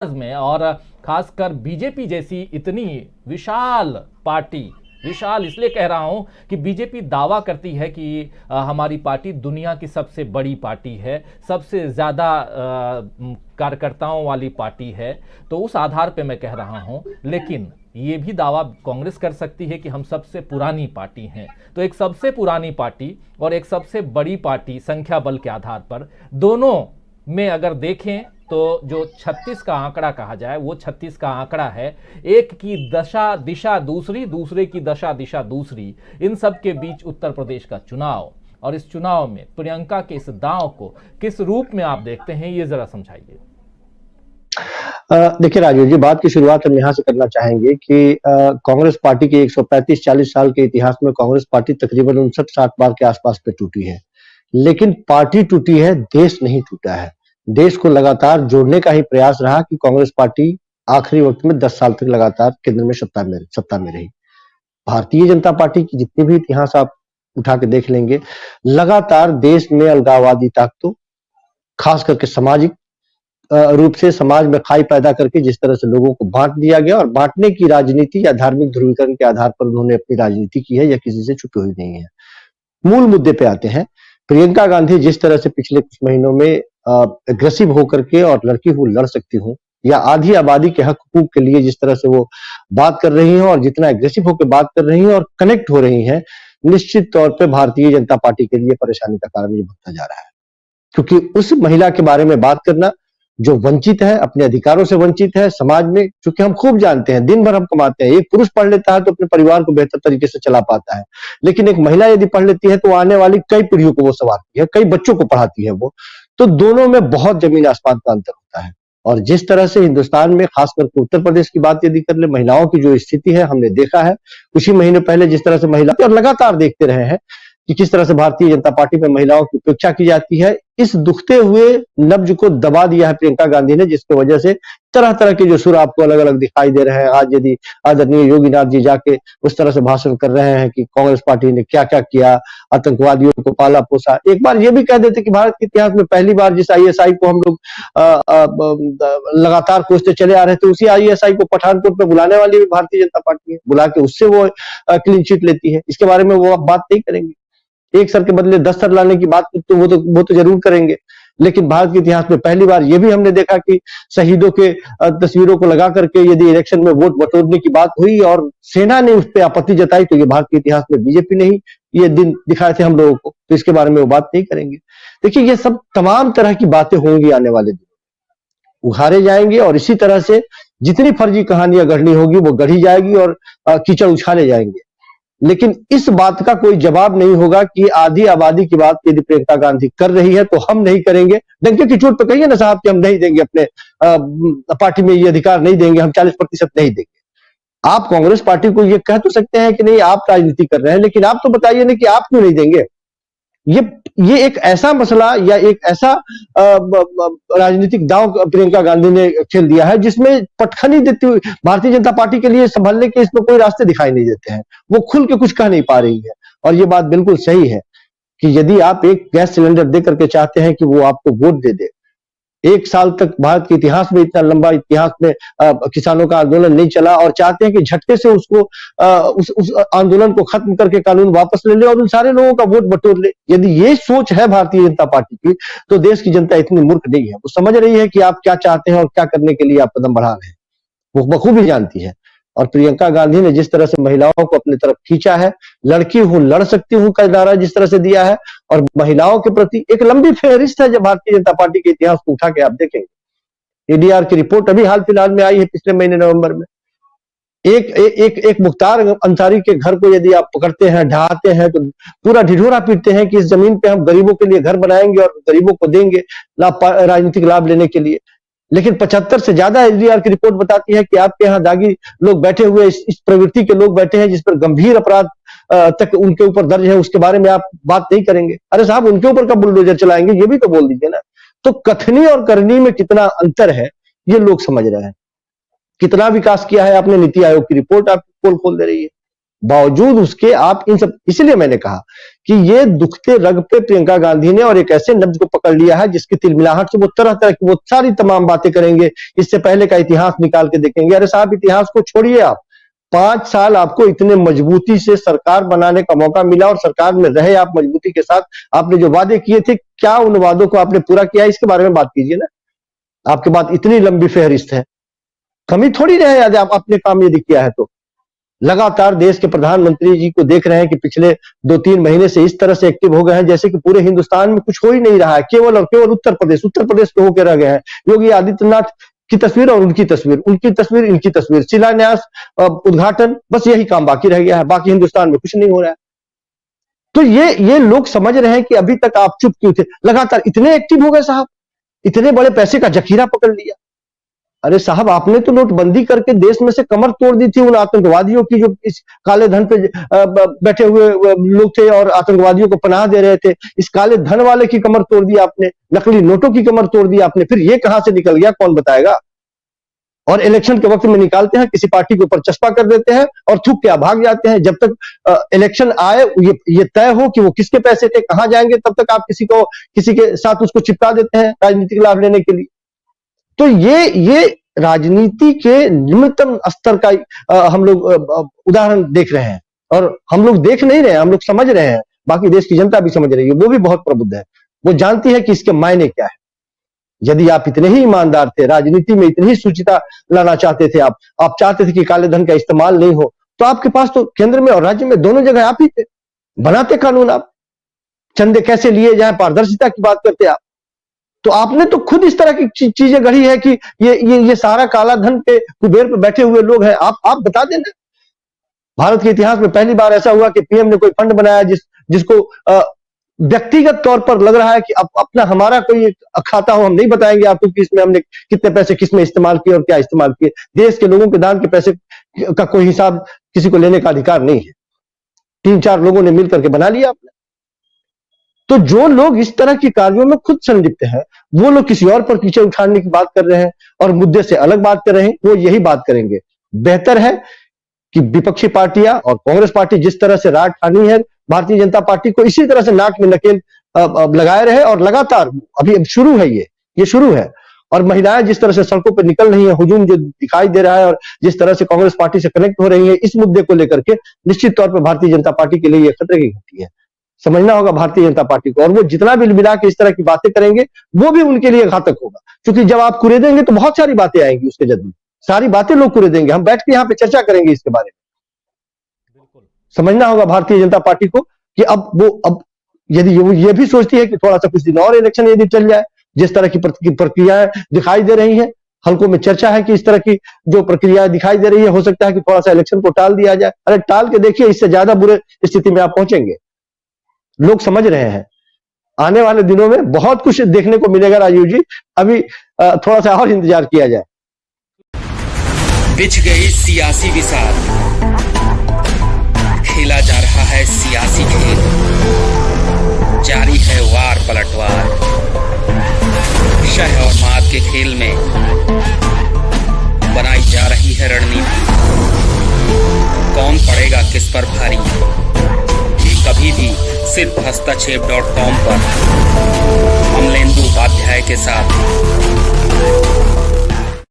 में, और खासकर बीजेपी जैसी इतनी विशाल पार्टी, विशाल इसलिए कह रहा हूं कि बीजेपी दावा करती है कि हमारी पार्टी दुनिया की सबसे बड़ी पार्टी है, सबसे ज़्यादा कार्यकर्ताओं वाली पार्टी है। तो उस आधार पे मैं कह रहा हूं, लेकिन ये भी दावा कांग्रेस कर सकती है कि हम सबसे पुरानी पार्टी हैं। तो एक सबसे पुरानी पार्टी और एक सबसे बड़ी पार्टी संख्या बल के आधार पर दोनों में अगर देखें तो जो 36 का आंकड़ा कहा जाए वो 36 का आंकड़ा है। एक की दशा दिशा दूसरी, दूसरे की दशा दिशा दूसरी, इन सब के बीच उत्तर प्रदेश का चुनाव, और इस चुनाव में प्रियंका के इस दांव को किस रूप में आप देखते हैं, ये जरा समझाइए। देखिए राजीव जी, बात की शुरुआत हम यहाँ से करना चाहेंगे कि कांग्रेस पार्टी के 135-40 साल के इतिहास में कांग्रेस पार्टी तकरीबन 59-60 बार के आसपास पे टूटी है। लेकिन पार्टी टूटी है, देश नहीं टूटा है। देश को लगातार जोड़ने का ही प्रयास रहा कि कांग्रेस पार्टी आखिरी वक्त में 10 साल तक लगातार केंद्र में सत्ता में रही। भारतीय जनता पार्टी की जितने भी इतिहास आप उठा के देख लेंगे, लगातार देश में अलगाववादी ताकतों, खास करके सामाजिक रूप से समाज में खाई पैदा करके जिस तरह से लोगों को बांट दिया गया, और बांटने की राजनीति या धार्मिक ध्रुवीकरण के आधार पर उन्होंने अपनी राजनीति की है, यह किसी से छुपी हुई नहीं है। मूल मुद्दे पे आते हैं। प्रियंका गांधी जिस तरह से पिछले कुछ महीनों में एग्रेसिव होकर के और लड़की हूं लड़ सकती हूं, या आधी आबादी के हक हुकूक के लिए जिस तरह से वो बात कर रही हैं और जितना एग्रेसिव होकर बात कर रही हैं और कनेक्ट हो रही हैं, निश्चित तौर पे भारतीय जनता पार्टी के लिए परेशानी का कारण ये बनता जा रहा है। क्योंकि उस महिला के बारे में बात करना जो वंचित है, अपने अधिकारों से वंचित है समाज में, क्योंकि हम खूब जानते हैं, दिन भर हम कमाते हैं। एक पुरुष पढ़ लेता है तो अपने परिवार को बेहतर तरीके से चला पाता है, लेकिन एक महिला यदि पढ़ लेती है तो आने वाली कई पीढ़ियों को वो संवारती है, कई बच्चों को पढ़ाती है वो। तो दोनों में बहुत जमीन आसमान का अंतर होता है। और जिस तरह से हिंदुस्तान में, खास करके उत्तर प्रदेश की बात यदि कर ले, महिलाओं की जो स्थिति है हमने देखा है कुछ ही महीने पहले जिस तरह से महिला, और लगातार देखते रहे हैं कि किस तरह से भारतीय जनता पार्टी में महिलाओं की उपेक्षा की जाती है। इस दुखते हुए नब्ज को दबा दिया है प्रियंका गांधी ने, जिसकी वजह से तरह तरह के जो सुर आपको अलग अलग दिखाई दे रहे हैं। आज यदि आदरणीय योगीनाथ जी जाके उस तरह से भाषण कर रहे हैं कि कांग्रेस पार्टी ने क्या क्या किया, आतंकवादियों को पाला पोसा। एक बार ये भी कह देते कि भारत के इतिहास में पहली बार जिस आईएसआई को हम लोग लगातार कोसते चले आ रहे थे, उसी आईएसआई को पठानकोट में बुलाने वाली भी भारतीय जनता पार्टी है, बुला के उससे वो क्लीन चिट लेती है। इसके बारे में वो अब बात नहीं करेंगे। एक सर के बदले 10 सर लाने की बात तो वो तो जरूर करेंगे। लेकिन भारत के इतिहास में पहली बार यह भी हमने देखा कि शहीदों के तस्वीरों को लगा करके यदि इलेक्शन में वोट बटोरने की बात हुई और सेना ने उस पर आपत्ति जताई, तो ये भारत के इतिहास में बीजेपी ने ही ये दिन दिखाए थे हम लोगों को, तो इसके बारे में वो बात नहीं करेंगे। देखिए, ये सब तमाम तरह की बातें होंगी, आने वाले दिन उघारे जाएंगे, और इसी तरह से जितनी फर्जी कहानियां गढ़नी होगी वो गढ़ी जाएगी और कीचड़ उछाले जाएंगे। लेकिन इस बात का कोई जवाब नहीं होगा कि आधी आबादी की बात यदि प्रियंका गांधी कर रही है तो हम नहीं करेंगे। डंके की चोट तो कहिए ना साहब कि हम नहीं देंगे, अपने पार्टी में ये अधिकार नहीं देंगे, हम 40% नहीं देंगे। आप कांग्रेस पार्टी को ये कह तो सकते हैं कि नहीं आप राजनीति कर रहे हैं, लेकिन आप तो बताइए ना कि आप क्यों नहीं देंगे। ये एक ऐसा मसला या एक ऐसा राजनीतिक दांव प्रियंका गांधी ने खेल दिया है जिसमें पटखनी देती हुई भारतीय जनता पार्टी के लिए संभलने के इसमें कोई रास्ते दिखाई नहीं देते हैं। वो खुल के कुछ कह नहीं पा रही है। और ये बात बिल्कुल सही है कि यदि आप एक गैस सिलेंडर दे करके चाहते हैं कि वो आपको वोट दे दे, 1 साल तक भारत के इतिहास में, इतना लंबा इतिहास में किसानों का आंदोलन नहीं चला, और चाहते हैं कि झटके से उसको उस आंदोलन को खत्म करके कानून वापस ले ले और उन सारे लोगों का वोट बटोर ले। यदि ये सोच है भारतीय जनता पार्टी की, तो देश की जनता इतनी मूर्ख नहीं है। वो समझ रही है कि आप क्या चाहते हैं और क्या करने के लिए आप कदम बढ़ा रहे हैं, वो बखूबी जानती है। और प्रियंका गांधी ने जिस तरह से महिलाओं को अपनी तरफ खींचा है, लड़की हूं लड़ सकती हूं का नारा जिस तरह से दिया है, और महिलाओं के प्रति एक लंबी फेहरिस्त है जब भारतीय जनता पार्टी के इतिहास को उठा के आप देखेंगे। एडीआर की रिपोर्ट अभी हाल फिलहाल में आई है, पिछले महीने नवंबर में। एक मुख्तार अंसारी के घर को यदि आप पकड़ते हैं, ढहाते हैं, तो पूरा ढिढोरा पीटते हैं कि इस जमीन पे हम गरीबों के लिए घर बनाएंगे और गरीबों को देंगे राजनीतिक लाभ लेने के लिए। लेकिन 75 से ज्यादा एडीआर की रिपोर्ट बताती है कि आपके यहाँ दागी लोग बैठे हुए, इस प्रवृत्ति के लोग बैठे हैं जिस पर गंभीर अपराध तक उनके ऊपर दर्ज है, उसके बारे में आप बात नहीं करेंगे। अरे साहब, उनके ऊपर कब बुलडोजर चलाएंगे, ये भी तो बोल दीजिए ना। तो कथनी और करनी में कितना अंतर है ये लोग समझ रहे हैं। कितना विकास किया है आपने, नीति आयोग की रिपोर्ट आप पोल खोल दे रही है, बावजूद उसके आप इन सब। इसलिए मैंने कहा कि ये दुखते रग पे प्रियंका गांधी ने और एक ऐसे नब्ज को पकड़ लिया है जिसकी तिलमिलाहट से वो तरह तरह की वो सारी तमाम बातें करेंगे, इससे पहले का इतिहास निकाल के देखेंगे। अरे साहब, इतिहास को छोड़िए आप, 5 साल आपको इतने मजबूती से सरकार बनाने का मौका मिला और सरकार में रहे आप मजबूती के साथ। आपने जो वादे किए थे, क्या उन वादों को आपने पूरा किया, इसके बारे में बात कीजिए ना। आपके पास इतनी लंबी फहरिस्त है, कमी थोड़ी रहे यदि आप अपने काम यदि किया है तो। लगातार देश के प्रधानमंत्री जी को देख रहे हैं कि पिछले 2-3 महीने से इस तरह से एक्टिव हो गए हैं जैसे कि पूरे हिंदुस्तान में कुछ हो ही नहीं रहा है, केवल और केवल उत्तर प्रदेश पे होकर रह गए हैं। योगी आदित्यनाथ की तस्वीर और उनकी तस्वीर, इनकी तस्वीर, शिलान्यास, उद्घाटन, बस यही काम बाकी रह गया है, बाकी हिंदुस्तान में कुछ नहीं हो रहा है। तो ये लोग समझ रहे हैं कि अभी तक आप चुप क्यों थे। लगातार इतने एक्टिव हो गए साहब, इतने बड़े पैसे का जखीरा पकड़ लिया। अरे साहब, आपने तो नोटबंदी करके देश में से कमर तोड़ दी थी उन आतंकवादियों की जो इस काले धन पे बैठे हुए लोग थे और आतंकवादियों को पनाह दे रहे थे। इस काले धन वाले की कमर तोड़ दी आपने, नकली नोटों की कमर तोड़ दी आपने। फिर ये कहां से निकल गया, कौन बताएगा। और इलेक्शन के वक्त में निकालते हैं, किसी पार्टी के ऊपर चस्पा कर देते हैं और थूक के भाग जाते हैं। जब तक इलेक्शन आए, ये तय हो कि वो किसके पैसे थे, कहां जाएंगे, तब तक आप किसी के साथ उसको चिपका देते हैं राजनीतिक लाभ लेने के लिए। तो ये राजनीति के निम्नतम स्तर का हम लोग उदाहरण देख रहे हैं। और हम लोग देख नहीं रहे हैं, हम लोग समझ रहे हैं, बाकी देश की जनता भी समझ रही है, वो भी बहुत प्रबुद्ध है, वो जानती है कि इसके मायने क्या है। यदि आप इतने ही ईमानदार थे, राजनीति में इतनी ही शुचिता लाना चाहते थे, आप चाहते थे कि काले धन का इस्तेमाल नहीं हो, तो आपके पास तो केंद्र में और राज्य में दोनों जगह आप ही थे। बनाते कानून आप, चंदे कैसे लिए जाए, पारदर्शिता की बात करते आप। तो आपने तो खुद इस तरह की चीजें गढ़ी है कि ये सारा काला धन पे कुबेर पे बैठे हुए लोग हैं। आप बता देना, भारत के इतिहास में पहली बार ऐसा हुआ कि पीएम ने कोई फंड बनाया जिसको व्यक्तिगत तौर पर लग रहा है कि अपना हमारा कोई खाता हो। हम नहीं बताएंगे आपको कि इसमें हमने कितने पैसे किसमें इस्तेमाल किए और क्या इस्तेमाल किए। देश के लोगों के दान के पैसे का कोई हिसाब किसी को लेने का अधिकार नहीं है। 3-4 लोगों ने मिलकर के बना लिया आपने। तो जो लोग इस तरह की कार्यों में खुद संलिप्त हैं, वो लोग किसी और पर कीचड़ उठाने की बात कर रहे हैं और मुद्दे से अलग बात कर रहे हैं, वो यही बात करेंगे। बेहतर है कि विपक्षी पार्टियां और कांग्रेस पार्टी जिस तरह से राग ठानी है भारतीय जनता पार्टी को, इसी तरह से नाक में नकेल लगाए रहे और लगातार अभी शुरू है, ये शुरू है। और महिलाएं जिस तरह से सड़कों पर निकल रही हैं, हुजूम जो दिखाई दे रहा है और जिस तरह से कांग्रेस पार्टी से कनेक्ट हो रही है इस मुद्दे को लेकर के, निश्चित तौर पर भारतीय जनता पार्टी के लिए यह खतरे की घंटी है। समझना होगा भारतीय जनता पार्टी को, और वो जितना भी मिला के इस तरह की बातें करेंगे वो भी उनके लिए घातक होगा। क्योंकि जब आप कुरेदेंगे तो बहुत सारी बातें आएंगी उसके जद में, सारी बातें लोग कुरेदेंगे। हम बैठ के यहाँ पे चर्चा करेंगे इसके बारे में। समझना होगा भारतीय जनता पार्टी को कि अब यदि ये भी सोचती है कि थोड़ा सा कुछ दिन और इलेक्शन यदि चल जाए, जिस तरह की प्रक्रियाएं दिखाई दे रही हैं, हल्कों में चर्चा है कि इस तरह की जो प्रक्रियाएं दिखाई दे रही है, हो सकता है कि थोड़ा सा इलेक्शन को टाल दिया जाए। अरे टाल के देखिए, इससे ज्यादा बुरे स्थिति में आप पहुंचेंगे। लोग समझ रहे हैं आने वाले दिनों में बहुत कुछ देखने को मिलेगा। राजीव जी, अभी थोड़ा सा और इंतजार किया जाए। बिछ गई सियासी विसार, खेला जा रहा है सियासी खेल, जारी है वार पलटवार। शह और मात के खेल में बनाई जा रही है रणनीति, कौन पड़ेगा किस पर भारी, ये कभी भी सिर्फ हस्तक्षेप.com पर अमलेंदु उपाध्याय के साथ।